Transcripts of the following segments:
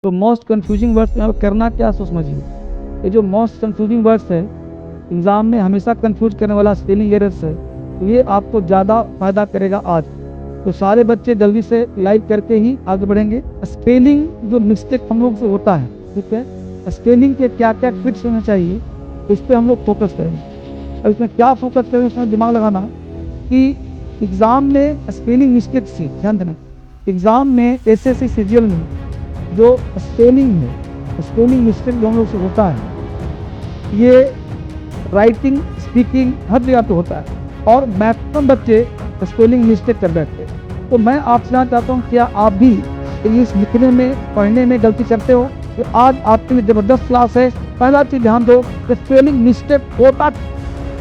तो most confusing words में करना क्या सोच समझिए। ये जो मोस्ट कंफ्यूजिंग वर्ड्स है एग्ज़ाम में हमेशा कंफ्यूज करने वाला स्पेलिंग एरर्स है, तो ये आपको ज़्यादा फायदा करेगा आज। तो सारे बच्चे जल्दी से लाइक करके ही आगे बढ़ेंगे। स्पेलिंग जो मिस्टेक हम लोग से होता है, ठीक है, स्पेलिंग के क्या क्या ट्रिक्स होने चाहिए इस पर हम लोग फोकस करेंगे। और इसमें क्या फोकस करेंगे, उसमें दिमाग लगाना कि एग्ज़ाम में स्पेलिंग मिस्टेक से ध्यान देना। एग्ज़ाम में एसएससी सीजीएल में जो स्पेलिंग मिस्टेक जो हम लोग से होता है, ये राइटिंग स्पीकिंग हर जगह पे होता है और मैक्सिमम बच्चे स्पेलिंग मिस्टेक कर बैठते हैं। तो मैं आपसे जानना चाहता हूँ, क्या आप भी इंग्लिश लिखने में पढ़ने में गलती करते हो? तो आज आपके लिए ज़बरदस्त क्लास है। पहला चीज़ ध्यान दो, स्पेलिंग मिस्टेक होता,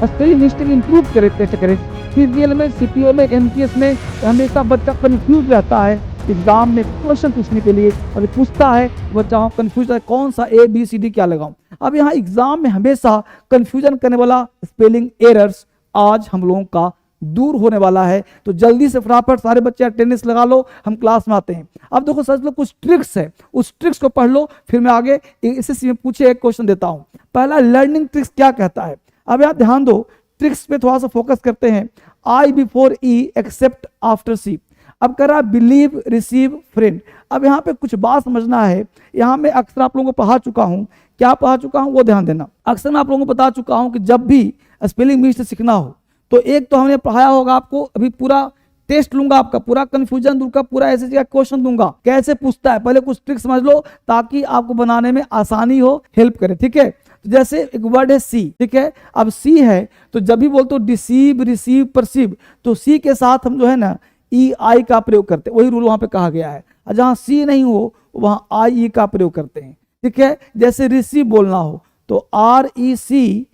स्पेलिंग मिस्टेक इम्प्रूव करे कैसे करें। सीजीएल में, सीपीओ में, एमटीएस में हमेशा बच्चा कन्फ्यूज रहता है एग्जाम में क्वेश्चन पूछने के लिए, और पूछता है बच्चा कंफ्यूज है कौन सा ABCD क्या लगाऊं। अब यहाँ एग्जाम में हमेशा कंफ्यूजन करने वाला स्पेलिंग एरर्स आज हम लोगों का दूर होने वाला है। तो जल्दी से फटाफट सारे बच्चे अटेंडेंस लगा लो, हम क्लास में आते हैं। अब देखो सच में कुछ ट्रिक्स है, उस ट्रिक्स को पढ़ लो, फिर मैं आगे एसएससी में पूछे एक क्वेश्चन देता हूँ। पहला लर्निंग ट्रिक्स क्या कहता है। अब यहाँ ध्यान दो, ट्रिक्स पे थोड़ा सा फोकस करते हैं। I before E except after C। अब कह रहा बिलीव रिसीव फ्रेंड। अब यहाँ पे कुछ बात समझना है। यहाँ मैं अक्सर आप लोगों को पढ़ा चुका हूँ, क्या पढ़ा चुका हूँ वो ध्यान देना। अक्सर मैं आप लोगों को बता चुका हूँ कि जब भी स्पेलिंग मिस्टेक सीखना हो तो एक तो हमने पढ़ाया होगा आपको, अभी पूरा टेस्ट लूंगा आपका, पूरा कंफ्यूजन दूर का, पूरा ऐसे का क्वेश्चन दूंगा कैसे पूछता है। पहले कुछ ट्रिक समझ लो ताकि आपको बनाने में आसानी हो, हेल्प करे, ठीक है। तो जैसे एक वर्ड है सी, ठीक है। अब सी है तो जब भी बोलते हो डिसीव रिसीव परसीव, तो सी के साथ हम जो है ना EI का प्रयोग करते हैं, वही रूल वहां पे कहा गया है। और जहां सी नहीं हो वहां IE का प्रयोग करते हैं, ठीक है। जैसे रिसीव बोलना हो तो RECEIV,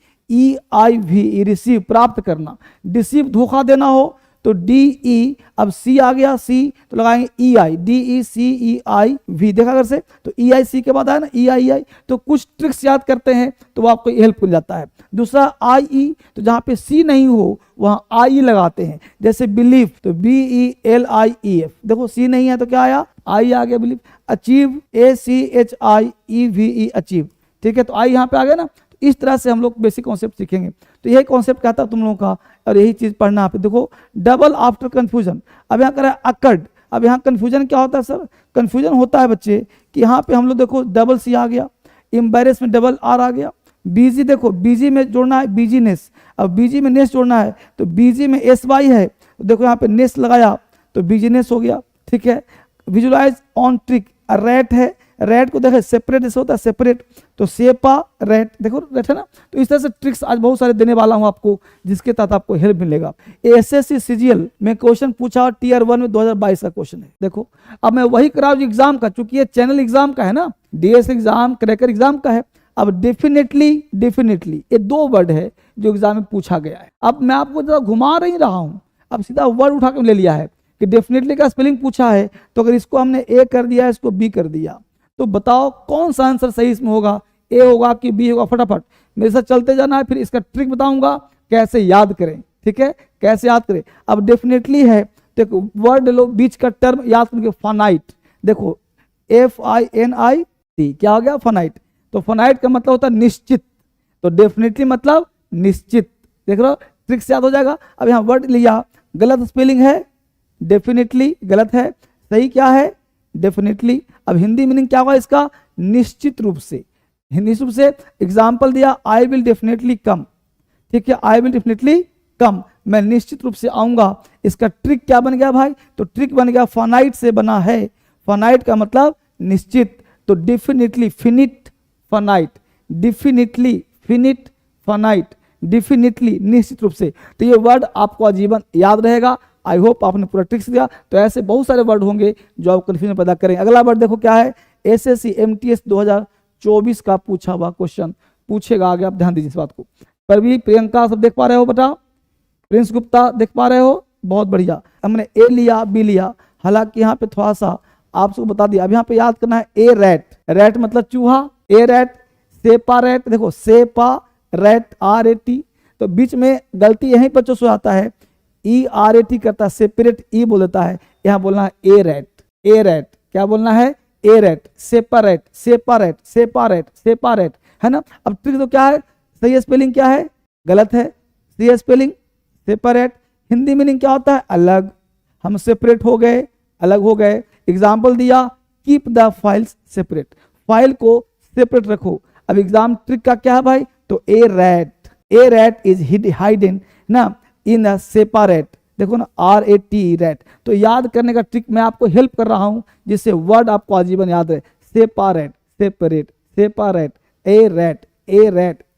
रिसीव प्राप्त करना। डिसीव धोखा देना हो तो DE, अब C आ गया, C तो लगाएंगे EI, DECEIV, देखा अगर से तो EIC के बाद आया ना EI। तो कुछ ट्रिक्स याद करते हैं तो वो आपको हेल्पफुल जाता है। दूसरा IE, तो जहाँ पे C नहीं हो वहाँ IE लगाते हैं। जैसे बिलीव तो BELIEF, देखो C नहीं है तो क्या आया, I आ गया बिलीव। अचीव ACHIEVE, अचीव, ठीक है। तो I यहाँ पे आ गया ना। इस तरह से हम लोग बेसिक कॉन्सेप्ट सीखेंगे। तो यही कॉन्सेप्ट कहता है तुम लोगों का, और यही चीज पढ़ना है। देखो डबल आफ्टर कंफ्यूजन, अब यहाँ करा अकर्ड। अब यहाँ कंफ्यूजन क्या होता है सर, कंफ्यूजन होता है बच्चे कि यहाँ पे हम लोग देखो डबल C आ गया, एम्बैरेस में डबल R आ गया, बीजी देखो बीजी में जोड़ना है बिजीनेस, अब बीजी में नेस जोड़ना है तो बीजी में SY है, तो देखो यहाँ पे नेस लगाया तो बिजनेस हो गया, ठीक है। विजुलाइज ऑन ट्रिक, रेट है, रेट को देखे सेपरेट जैसे होता है सेपरेट, तो सेपा रेट, देखो रेट है ना। तो इस तरह से ट्रिक्स आज बहुत सारे देने वाला हूं आपको, जिसके तहत आपको हेल्प मिलेगा। एसएससी सीजीएल में क्वेश्चन पूछा Tier 1 में 2022 का क्वेश्चन है। देखो अब मैं वही करा रहा हूं एग्जाम का, चूंकि ये चैनल एग्जाम का है ना, DS एग्जाम क्रैकर एग्जाम का है। अब डेफिनेटली ये दो वर्ड है जो एग्जाम में पूछा गया है। अब मैं आपको जरा घुमा नहीं रहा हूं, अब सीधा वर्ड उठा के ले लिया है कि डेफिनेटली का स्पेलिंग पूछा है, तो अगर इसको हमने A कर दिया, इसको B कर दिया, तो बताओ कौन सा आंसर सही इसमें होगा, A होगा कि B होगा। फटाफट मेरे साथ चलते जाना है, फिर इसका ट्रिक बताऊंगा कैसे याद करें, ठीक है, कैसे याद करें। अब डेफिनेटली है तो एक वर्ड लो, बीच का टर्म याद करके, फानाइट। देखो FINIT, क्या हो गया, फानाइट। तो फानाइट का मतलब होता है निश्चित, तो डेफिनेटली मतलब निश्चित, देख रहे हो, ट्रिक से याद हो जाएगा। अब यहाँ वर्ड लिया, गलत स्पेलिंग है, डेफिनेटली गलत है, सही क्या है, डेफिनेटली। अब हिंदी मीनिंग क्या होगा इसका, निश्चित रूप से, निश्चित रूप से। एग्जाम्पल दिया आई विल डेफिनेटली कम, ठीक है, आई विल डेफिनेटली कम, मैं निश्चित रूप से आऊंगा। इसका ट्रिक क्या बन गया भाई, तो ट्रिक बन गया फानाइट से बना है, फानाइट का मतलब निश्चित, तो definitely finite finite, definitely finite finite, definitely निश्चित रूप से। तो ये वर्ड आपको आजीवन याद रहेगा। आई होप आपने पूरा ट्रिक्स दिया। तो ऐसे बहुत सारे वर्ड होंगे जो आप कंफ्यूजन पैदा करेंगे। अगला वर्ड देखो क्या है, एसएससी MTS 2024 का पूछा हुआ क्वेश्चन पूछेगा आगे, आप ध्यान दीजिए इस बात को। परवी प्रियंका सब देख पा रहे हो बेटा, प्रिंस गुप्ता देख पा रहे हो, बहुत बढ़िया। हमने A लिया B लिया, हालांकि यहाँ पे थोड़ा सा आप सबको बता दिया। अब यहाँ पे याद करना है A रैट, रैट मतलब चूहा, A रैट, सेपा रैट, देखो सेपा रैट RAT, तो बीच में गलती यहीं पर जो आता है ERAT करता है, सेपरेट E बोल देता है, यहाँ बोलना है A रैट, A रैट, क्या बोलना है, aerate, separate, separate, separate, separate, है ना। अब ट्रिक तो क्या है, सही स्पेलिंग क्या है, गलत है, सही स्पेलिंग सेपरेट। हिंदी मीनिंग क्या होता है, अलग, हम सेपरेट हो गए, अलग हो गए। एग्जाम्पल दिया, keep the files separate, file को सेपरेट रखो। अब एग्जाम ट्रिक का क्या है भाई, तो ए रैट इज हाइडन ना इन अ सेपरेट, देखो ना RAT रैट। तो याद करने का ट्रिक मैं आपको हेल्प कर रहा हूं जिससे वर्ड आपको आजीवन याद रहे, सेपरेट, सेपरेट, सेपरेट, ए रैट,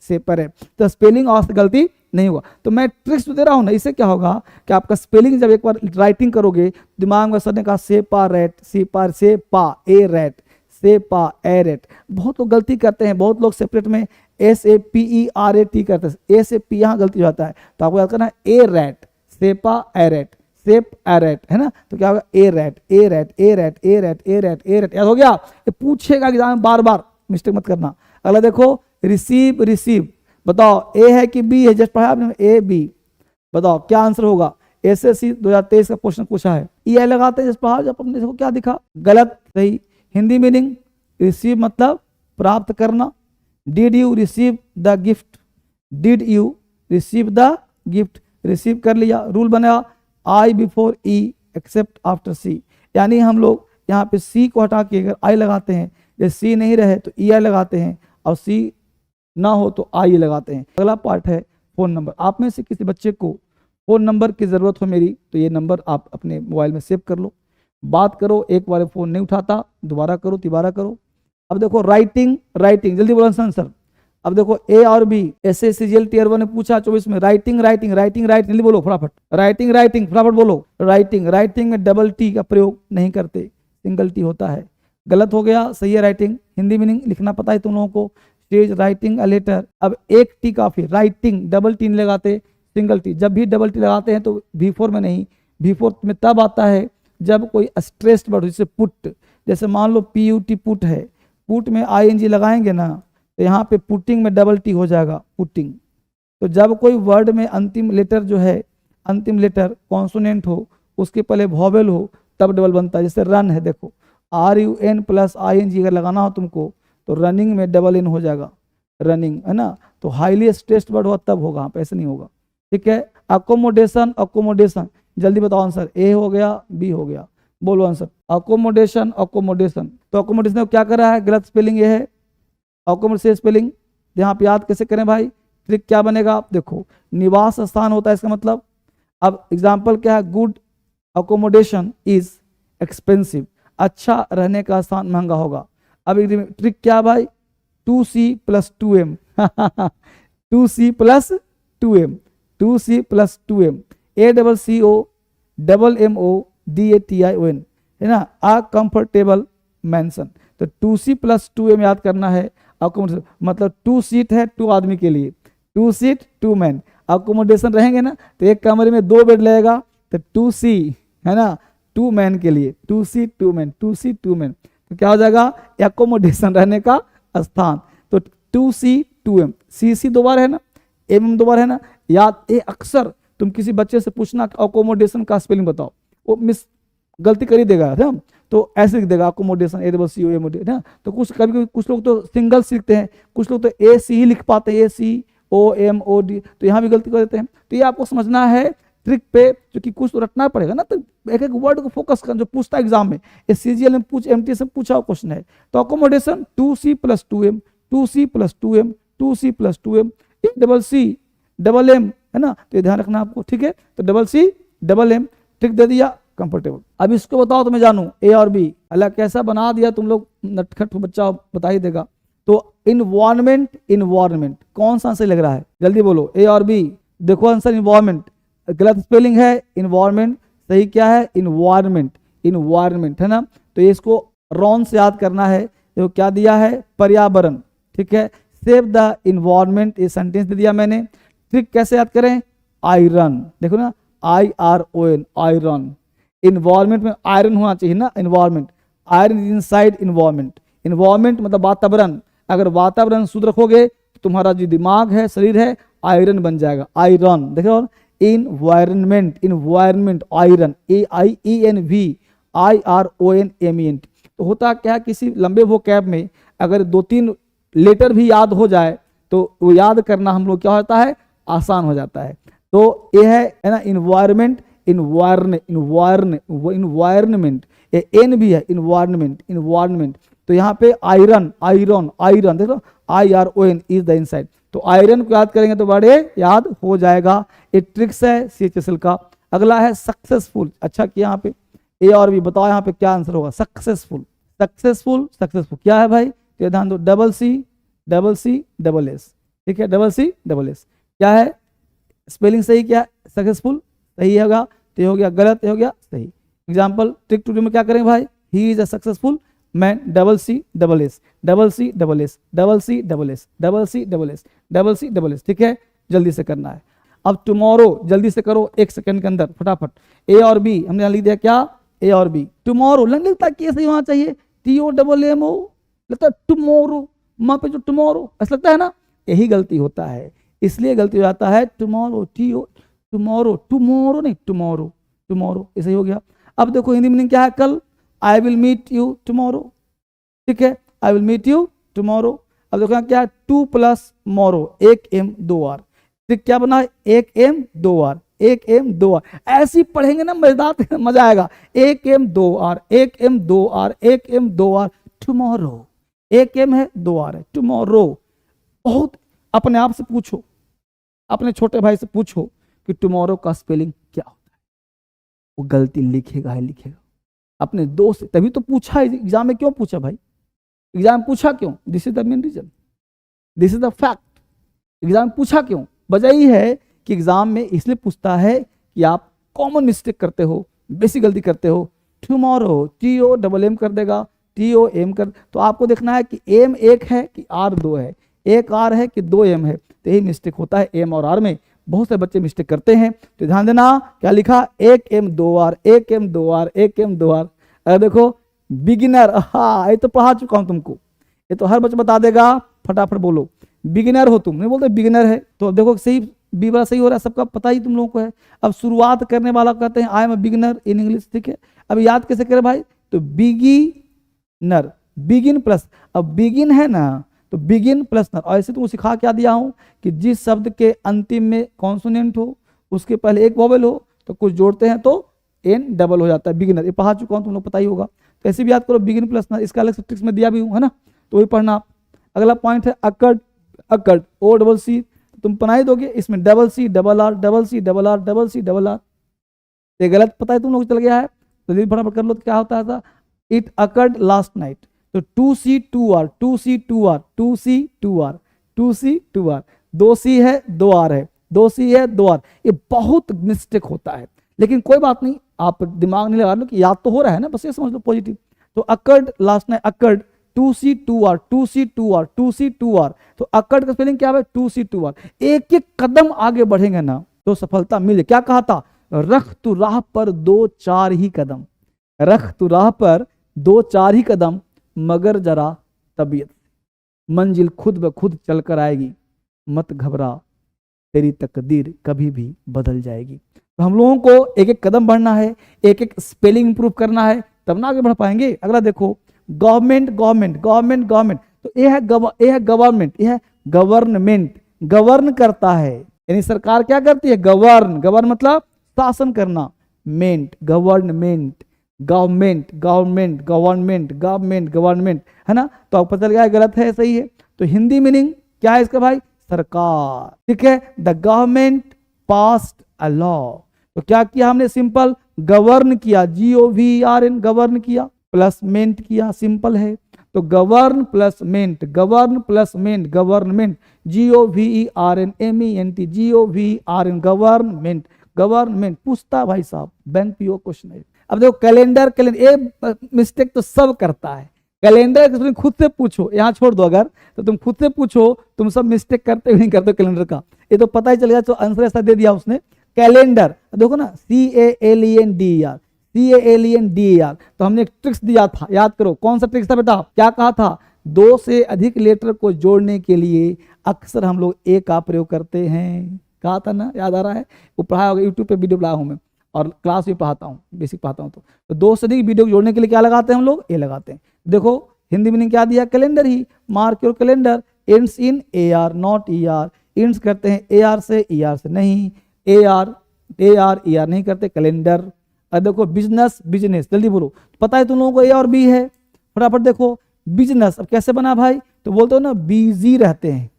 सेपरेट। तो स्पेलिंग और गलती नहीं होगा। तो मैं ट्रिक्स तो दे रहा हूं ना, इससे क्या होगा कि आपका स्पेलिंग जब एक बार राइटिंग करोगे दिमाग में सर ने कहा सेपरेट, सेपा, ए रैट, सेपा, ए रैट। बहुत लोग गलती करते हैं, बहुत लोग सेपरेट में SAPERAT करते हैं, ए से पी यहाँ गलती हो जाता है। तो आपको याद करना है ए रैट, सेपा, एरेट, सेप, एरेट, है ना। तो क्या होगा, ए रैट, ए रैट, ए रैट, ए रैट, ए रैट, ए रैट। याद हो गया, ये पूछेगा एग्जाम में बार बार, मिस्टेक मत करना। अगला देखो, रिसीव, रिसीव, बताओ ए है कि बी है, जस्ट पढ़ा आपने ए बी, बताओ क्या आंसर होगा। SSC 2023 का क्वेश्चन पूछा है, EI लगाते हैं जस्ट पढ़ा, जब अपने देखो क्या दिखा, गलत, सही। हिंदी मीनिंग, रिसीव मतलब प्राप्त करना। Did you receive the gift, did you receive the gift, receive कर लिया। रूल बनाया, I before E accept after सी, यानी हम लोग यहाँ पे सी को हटा के अगर आई लगाते हैं, जैसे सी नहीं रहे तो EI लगाते हैं, और सी ना हो तो आई लगाते हैं। अगला पार्ट है फोन नंबर। आप में से किसी बच्चे को फोन नंबर की जरूरत हो मेरी, तो ये नंबर आप अपने मोबाइल में सेव कर लो, बात करो। एक बार फोन नहीं उठाता, दोबारा करो, तिबारा करो। अब देखो राइटिंग, राइटिंग, जल्दी बोलो आंसर। अब देखो ए और बी, SSCGL Tier 1 ने पूछा 24 में, राइटिंग, राइटिंग, राइटिंग, राइटिंग, जल्दी बोलो फटाफट, राइटिंग, राइटिंग, फटाफट बोलो, राइटिंग। राइटिंग में डबल टी का प्रयोग नहीं करते, सिंगल टी होता है। गलत हो गया, सही है राइटिंग। हिंदी मीनिंग लिखना पता है तुम लोगों को, स्टेज राइटिंग अ लेटर। अब एक टी काफी, राइटिंग डबल टी नहीं लगाते, सिंगल टी। जब भी डबल टी लगाते हैं तो V4 में नहीं, V4 में तब आता है जब कोई स्ट्रेस्ड वर्ड, जैसे पुट, जैसे मान लो PUT पुट है, पुट में ING लगाएंगे ना, तो यहाँ पे पुटिंग में डबल टी हो जाएगा, पुटिंग। तो जब कोई वर्ड में अंतिम लेटर जो है, अंतिम लेटर कॉन्सोनेंट हो, उसके पहले वॉवेल हो, तब डबल बनता है। जैसे रन है, देखो RUN प्लस ING अगर लगाना हो तुमको, तो रनिंग में डबल इन हो जाएगा, रनिंग, है ना। तो हाईली स्ट्रेस्ड वर्ड हो तब होगा, ऐसे नहीं होगा, ठीक है। अकोमोडेशन, अकोमोडेशन, जल्दी बताओ आंसर। ए हो गया, बी हो गया, बोलो आंसर। अकोमोडेशन, अकोमोडेशन, तो अकोमोडेशन क्या कर रहा है, गलत स्पेलिंग ये है। अकोमोडेशन स्पेलिंग यहाँ पे याद कैसे करें भाई, ट्रिक क्या बनेगा, आप देखो, निवास स्थान होता है इसका मतलब। अब एग्जाम्पल क्या है, गुड अकोमोडेशन इज एक्सपेंसिव, अच्छा रहने का स्थान महंगा होगा। अब ट्रिक क्या भाई, 2C + 2M 2C + 2M, 2C + 2M, ACCO MMODATION, है ना, अ कंफर्टेबल मैंसन। तो 2C + 2M याद करना है। अकोमोडेशन मतलब 2 सीट है 2 आदमी के लिए, 2 सीट 2 मैन। अकोमोडेशन रहेंगे ना तो एक कमरे में 2 बेड लगेगा, तो 2C, है ना, 2 मैन के लिए, 2C 2 मैन, 2C 2 मैन। तो क्या हो जाएगा, एकोमोडेशन रहने का स्थान। तो 2C 2M, CC 2 बार है ना, MM 2 बार है ना। याद, ये अक्सर तुम किसी बच्चे से पूछना अकोमोडेशन का स्पेलिंग बताओ, वो मिस गलती कर ही देगा ना, तो ऐसे लिख देगा अकोमोडेशन, ACCOMOD ना। तो कुछ लोग तो सिंगल सीखते हैं, कुछ लोग तो AC ही लिख पाते हैं, ACOMOD, तो यहाँ भी गलती कर देते हैं। तो ये आपको समझना है ट्रिक पे, क्योंकि कुछ तो रटना पड़ेगा ना, तो एक एक वर्ड को फोकस कर, जो पूछता है एग्जाम में, ये CGL में MT से पूछा हुआ क्वेश्चन है। तो accommodation 2C + 2M, 2C + 2M, 2C + 2M, CC MM, है ना। तो ये ध्यान रखना आपको, ठीक है। तो CC MM, ट्रिक दे दिया, कंफर्टेबल। अब इसको बताओ तो मैं जानू, ए और बी, अल्लाह कैसा बना दिया तुम लोग, नटखट बच्चा बता ही देगा। तो इन्वायरमेंट, इन्वायरमेंट कौन सा आंसर लग रहा है, जल्दी बोलो, ए और बी। देखो आंसर इन्वायरमेंट, गलत स्पेलिंग है, इन्वायरमेंट सही क्या है, इन्वायरमेंट, इन्वायरमेंट, है ना। तो इसको रॉन से याद करना है। देखो क्या दिया है, पर्यावरण, ठीक है। सेव द इन्वायरमेंट, ये सेंटेंस दे दिया मैंने। ट्रिक कैसे याद करें, आयरन, देखो ना, IRON, आयरन। इन्वायरमेंट में आयरन होना चाहिए ना, environment, iron is inside environment. Environment मतलब वातावरण, अगर वातावरण शुद्ध रखोगे तो तुम्हारा जो दिमाग है, शरीर है, आयरन बन जाएगा, आयरन। देखो environment, environment, iron, AIENV, IRONMENT। तो होता क्या है, किसी लंबे वोकैब में अगर 2-3 लेटर भी याद हो जाए तो वो याद करना हम लोग क्या होता है, आसान हो जाता है। तो ये है ना इन्वायरमेंट, इन्वायरमेंट, ये एन भी है, इन्वायरमेंट। तो यहाँ पे आयरन, देखो IRON इज द इनसाइड, तो आयरन को याद करेंगे तो बड़े याद हो जाएगा। ये ट्रिक्स है CHSL का। अगला है सक्सेसफुल। अच्छा किया यहाँ पे ए और बी, बताओ यहाँ पे क्या आंसर होगा, सक्सेसफुल क्या है भाई, तो ध्यान दो, CC ठीक है, CCS क्या है, स्पेलिंग सही क्या, सक्सेसफुल सही होगा, तो ये हो गया गलत, ये हो गया सही। एग्जाम्पल ट्रिक 2 में क्या करेंगे भाई, he is a successful man, CCS, ठीक है, जल्दी से करना है। अब टुमारो जल्दी से करो, 1 सेकंड के अंदर फटाफट। ए और बी हमने लिख दिया, क्या ए और बी, टुमारो लगता है कैसे होना चाहिए, TOMMO लगता है टुमारो, वहां पे जो टुमारो ऐसा लगता है ना, यही गलती होता है, इसलिए गलती हो जाता है। टुमारो, टुमारो नहीं, टुमारो ऐसे ही हो गया। अब देखो हिंदी मीनिंग क्या है, कल, I will meet you tomorrow, ठीक है, I will meet you tomorrow. अब देखो क्या है, 2 + मोरो, 1 M 2 R, ठीक क्या बना है, 1 M 2 R, 1 M 2 R, ऐसी पढ़ेंगे ना मजेदार मजा आएगा। 1 M 2 R, 1 M 2 R, 1 M 2 R, tomorrow, 1 M है 2 R है, टुमारो। बहुत अपने आप से पूछो, अपने छोटे भाई से पूछो कि टुमारो का स्पेलिंग क्या होता है, वो गलती लिखेगा ही लिखेगा। अपने दोस्त, तभी तो पूछा एग्जाम में, क्यों पूछा भाई, एग्जाम पूछा क्यों, this is the main reason, this is the fact. Exam पूछा क्यों, वजह ही है कि एग्जाम में इसलिए पूछता है कि आप कॉमन मिस्टेक करते हो, बेसिक गलती करते हो। टुमारो, TOMM कर देगा, TOM कर, तो आपको देखना है कि M 1 है कि R 2 है, 1 R है कि 2 M है, तो यही मिस्टेक होता है M और R में, बहुत से बच्चे मिस्टेक करते हैं। तो ध्यान देना, क्या लिखा, 1 M 2 R, 1 M 2 R, 1 M 2 R। अरे देखो बिगिनर, हाँ ये तो पढ़ा चुका हूं तुमको, ये तो हर बच्चा बता देगा, फटाफट बोलो बिगिनर हो तुम, नहीं बोलते बिगिनर है, तो देखो सही, बी वाला सही हो रहा है, सबका पता ही तुम लोगों को है। अब शुरुआत करने वाला कहते हैं I am a beginner in English, ठीक है। अब याद कैसे करें भाई, तो बिगिनर, बिगिन प्लस, अब बिगिन है ना तो बिगिन प्लस नर, और ऐसे तुमको सिखा क्या दिया हूं कि जिस शब्द के अंतिम में कॉन्सोनेंट हो, उसके पहले एक वोवेल हो, तो कुछ जोड़ते हैं तो N डबल हो जाता है, बिगिनर, ये पढ़ा चुका हूं, तुम लोग पता ही होगा। तो ऐसे भी याद करो, बिगिन प्लस नर, इसका अलग से ट्रिक्स में दिया भी हूं, है ना, तो वही पढ़ना। अगला पॉइंट है अकर्ड, OCC, तुम बनाई दोगे, इसमें CC RR, ये गलत पता है तुम लोग, चल गया है, तो जल्दी फटाफट कर लो, तो क्या होता है, इट अकर्ड लास्ट नाइट, तो 2C2R, 2C है 2R है, 2C है 2R, ये बहुत मिस्टेक होता है, लेकिन कोई बात नहीं, आप दिमाग नहीं लगा लो कि याद तो हो रहा है ना, बस ये समझ लो पॉजिटिव। तो occurred last night, occurred 2C2R, तो अकर्ड का स्पेलिंग क्या है, 2C2R। एक एक कदम आगे बढ़ेंगे ना तो सफलता मिले। क्या कहा था, रख तू राह पर 2-4 ही कदम, रख तू राह पर 2-4 ही कदम, मगर जरा तबीयत, मंजिल खुद ब खुद चल कर आएगी, मत घबरा, तेरी तकदीर कभी भी बदल जाएगी। तो हम लोगों को एक एक कदम बढ़ना है, एक एक स्पेलिंग इंप्रूव करना है, तब ना आगे बढ़ पाएंगे। अगला देखो, गवर्नमेंट, तो ये है गवर्नमेंट, ये है गवर्नमेंट, गवर्न करता है, यानी सरकार क्या करती है, गवर्न मतलब शासन करना, गवर्नमेंट, है ना। तो आपको पता लगा गलत है सही है। तो हिंदी मीनिंग क्या है इसका भाई, सरकार, ठीक है। The government passed a law, तो क्या किया हमने, सिंपल गवर्न किया, GOVERN, गवर्न किया, प्लस मेंट किया, सिंपल है। तो गवर्न प्लस मेंट, गवर्नमेंट, GOVERNMENT, गवर्नमेंट। पूछता भाई साहब, बैंक पीओ क्वेश्चन है। अब देखो कैलेंडर, ये मिस्टेक तो सब करता है, कैलेंडर तुम खुद से पूछो, यहाँ छोड़ दो अगर, तो तुम खुद से पूछो, तुम सब मिस्टेक करते नहीं करते कैलेंडर का, ये तो पता ही चलेगा। तो आंसर ऐसा दे दिया उसने, कैलेंडर, देखो ना, CALENDER, तो हमने एक ट्रिक्स दिया था, याद करो, कौन सा ट्रिक्स था बेटा, क्या कहा था, 2 से अधिक लेटर को जोड़ने के लिए अक्सर हम लोग ए का प्रयोग करते हैं, कहा था ना, याद आ रहा है, वो पढ़ाया होगा, यूट्यूब पे वीडियो बनाया हूं मैं, और क्लास भी पढ़ाता हूँ, बेसिक पढ़ाता हूँ। तो 2 से अधिक वीडियो जोड़ने के लिए क्या लगाते हैं हम लोग, ए लगाते हैं। देखो हिंदी मीनिंग क्या दिया, calendar he, mark your calendar, ends in AR not ER, ends करते हैं AR से, ER से नहीं, AR नहीं करते, कैलेंडर। अब देखो बिजनेस, बिजनेस, जल्दी बोलो, पता है तुम लोगों को A और B है, फटाफट देखो बिजनेस, अब कैसे बना भाई, तो बोलते हो ना बिजी रहते हैं,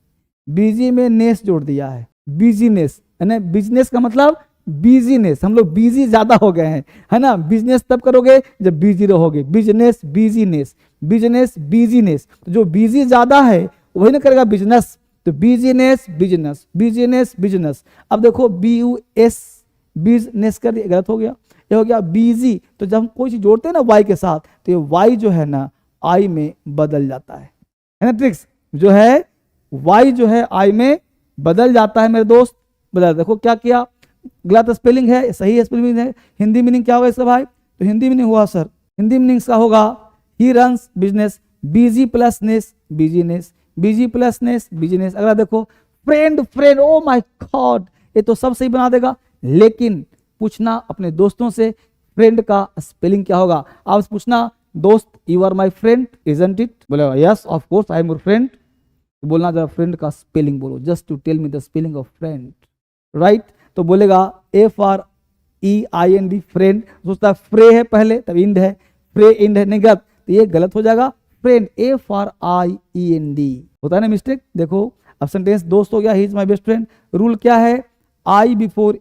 बिजी में नेस जोड़ दिया है, बिजीनेस, यानी बिजनेस का मतलब बिजीनेस, हम लोग बिजी ज्यादा हो गए हैं, है ना, बिजनेस तब करोगे जब बिजी रहोगे, बिजनेस बिजीनेस, बिजनेस बिजीनेस, तो जो बिजी ज्यादा है वही ना करेगा बिजनेस, तो बिजीनेस बिजनेस, बिजीनेस बिजनेस। अब देखो BUS बिजनेस कर दिया, गलत हो गया, ये हो गया बिजी, तो जब हम कोई चीज जोड़ते हैं ना वाई के साथ, तो ये वाई जो है ना आई में बदल जाता है ना ट्रिक्स, जो है वाई जो है आई में बदल जाता है मेरे दोस्त, बदल। देखो क्या किया, गलत स्पेलिंग है, सही है स्पेलिंग है, हिंदी मीनिंग क्या होगा इसका भाई, तो हिंदी मीनिंग हुआ सर, हिंदी मीनिंग इसका होगा ही runs business, busy plus ness busyness, busy plus ness busyness. अगला देखो friend, friend, oh my god, ये तो सब सही बना देगा, लेकिन पूछना अपने दोस्तों से फ्रेंड का स्पेलिंग क्या होगा, आप पूछना दोस्त you are my friend isn't it, बोले yes of course I am your friend, बोलना जरा फ्रेंड का स्पेलिंग बोलो, just to tell me the spelling of friend, right, तो बोलेगा FREIND फ्रेंड, सोचता है फ्रे है पहले तब इंड है, फ्रे इंड है, नहीं गलत, तो ये गलत हो जाएगा, फ्रेंड FRIEND, होता है ना मिस्टेक। देखो अब सेंटेंस दोस्त हो गया, he is my best friend, rule क्या है, I बिफोर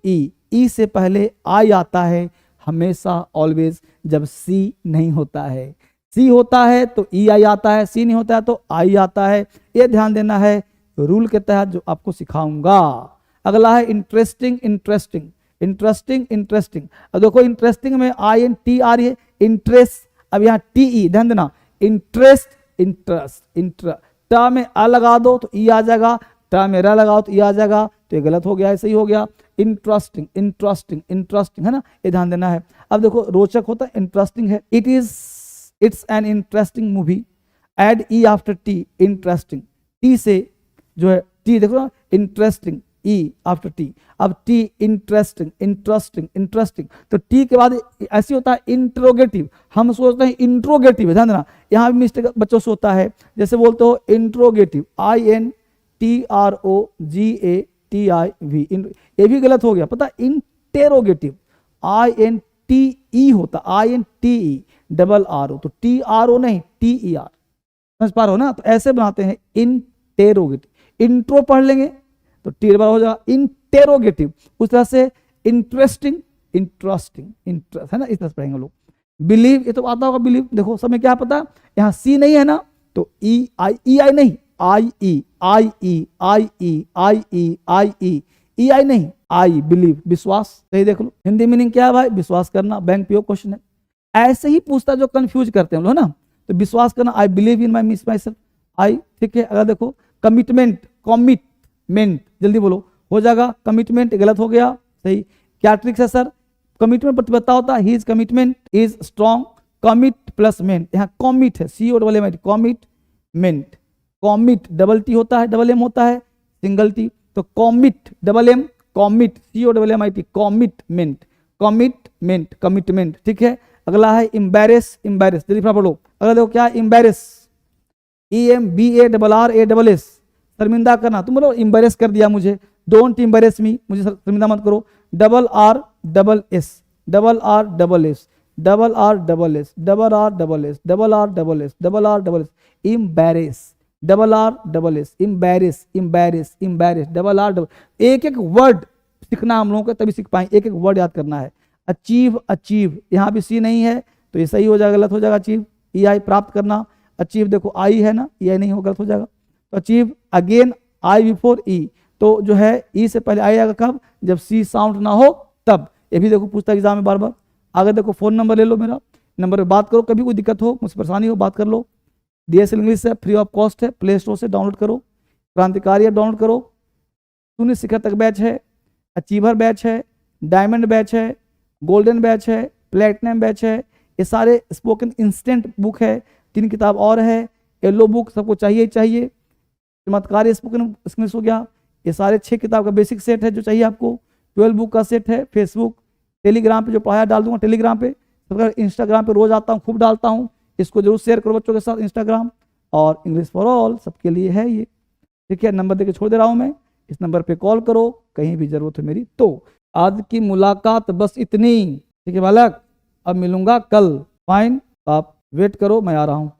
E से पहले I आता है हमेशा, ऑलवेज, जब C नहीं होता है, C होता है तो EI आता है, C नहीं होता है तो I आता है, ये ध्यान देना है रूल के तहत जो आपको सिखाऊंगा। अगला है इंटरेस्टिंग, इंटरेस्टिंग, इंटरेस्टिंग, इंटरेस्टिंग, अब देखो इंटरेस्टिंग में INT आ रही है, इंटरेस्ट, अब यहाँ TE, ध्यान देना, इंटरेस्ट, इंटरेस्ट, ट में आ लगा दो तो ई आ जाएगा, ट में र लगाओ तो ई आ जाएगा, तो ये गलत हो गया, ऐसे ही हो गया, इंटरेस्टिंग, इंटरेस्टिंग, इंटरेस्टिंग, है ना, ये ध्यान देना है। अब देखो रोचक होता है, इंटरेस्टिंग है, it's an interesting movie, add E after T, interesting, T से जो है टी देखो ना, इंटरेस्टिंग, ई आफ्टर टी, अब टी, इंटरेस्टिंग, इंटरेस्टिंग, इंटरेस्टिंग, तो टी के बाद ऐसी होता है इंट्रोगेटिव, हम सोचते हैं इंट्रोगेटिव है, ध्यान देना, यहाँ भी मिस्टेक बच्चों से होता है, जैसे बोलते हो इंट्रोगेटिव, INTROGATIV, ये भी गलत हो गया, पता, इंटेरोगेटिव, INTE होता, INTE डबल RO, तो TRO नहीं TER, समझ पा रहे हो ना, तो ऐसे बनाते हैं इंटेरोगेटिव, इंट्रो पढ़ लेंगे तो टी डबल हो जाएगा, इंटेरोगेटिव, उस तरह से इंटरेस्टिंग, इंटरेस्टिंग, इंटरेस्ट, है ना, इस तरह से पढ़ेंगे लोग। बिलीव, ये तो आता होगा बिलीव, देखो सब में क्या पता, यहाँ C नहीं है ना, तो EI नहीं, IE नहीं, I बिलीव, विश्वास, सही देख लो, हिंदी मीनिंग क्या है भाई, विश्वास करना, बैंक पीओ क्वेश्चन है, ऐसे ही पूछता जो कंफ्यूज करते हैं हम लोग ना, तो विश्वास करना, I believe in my self, आई, ठीक है। अगर देखो कमिटमेंट, कमिटमेंट, जल्दी बोलो, हो जाएगा, कमिटमेंट गलत हो गया, सही, क्या ट्रिक्स है सर, कमिटमेंट प्रतिबद्धता होता है, he is commitment, is strong, commit plus ment, यहाँ कमिट है, COMMIT, commitment, commit double T होता है, डबल M होता है, सिंगल टी, तो commit double M, commit COMMIT, commitment, commitment, commitment, ठीक है। अगला है इम्बैरेस, इम्बैरेस, जल्दी फटाफट बोलो, अगला देखो क्या है, इम्बैरेस, EMBARRASS, शर्मिंदा करना, तुम बोलो इम्बैरेस कर दिया मुझे, डोंट इम्बैरेस मी, मुझे शर्मिंदा मत करो, double R double S, double R double S, double R double S, double R double S, double R double S, double R double S, embarrass, double R double S, embarrass, embarrass, embarrass, double R double, एक एक word सीखना हम लोगों को, तभी सीख पाएंगे, एक एक वर्ड याद करना है। अचीव, अचीव, यहाँ भी C नहीं है तो ये सही हो जाएगा, गलत हो जाएगा, अचीव, EI प्राप्त करना, अचीव देखो I है ना, EI नहीं हो, गलत हो जाएगा, तो achieve, again I before E, तो जो है E से पहले आएगा कब, जब C साउंड ना हो तब, ये भी देखो पूछता एग्जाम में बार बार। आगे देखो फोन नंबर ले लो मेरा, नंबर पे बात करो, कभी कोई दिक्कत हो, मुझसे परेशानी हो, बात कर लो, DSL इंग्लिश है, फ्री ऑफ कॉस्ट है, प्ले स्टोर से डाउनलोड करो, क्रांतिकारी ऐप डाउनलोड करो, शून्य शिखर तक बैच है, अचीवर बैच है, डायमंड बैच है, गोल्डन बैच है, प्लेटिनम बैच है, ये सारे स्पोकन इंस्टेंट बुक है, 3 किताब और है, येलो बुक सबको चाहिए ही चाहिए, चमत्कारी स्पोकन इंग्लिश हो गया, ये सारे 6 किताब का बेसिक सेट है जो चाहिए आपको, 12 बुक का सेट है, फेसबुक टेलीग्राम पे जो पढ़ाया डाल दूंगा टेलीग्राम पे, इंस्टाग्राम पे रोज आता हूँ, खूब डालता हूँ, इसको जरूर शेयर करो बच्चों के साथ इंस्टाग्राम, और इंग्लिश फॉर ऑल सबके लिए है ये। ठीक है, नंबर देके छोड़ दे रहा हूँ मैं, इस नंबर पे कॉल करो कहीं भी जरूरत है मेरी तो। आज की मुलाकात बस इतनी। ठीक है बालक, अब मिलूंगा कल। फाइन, आप वेट करो, मैं आ रहा हूँ।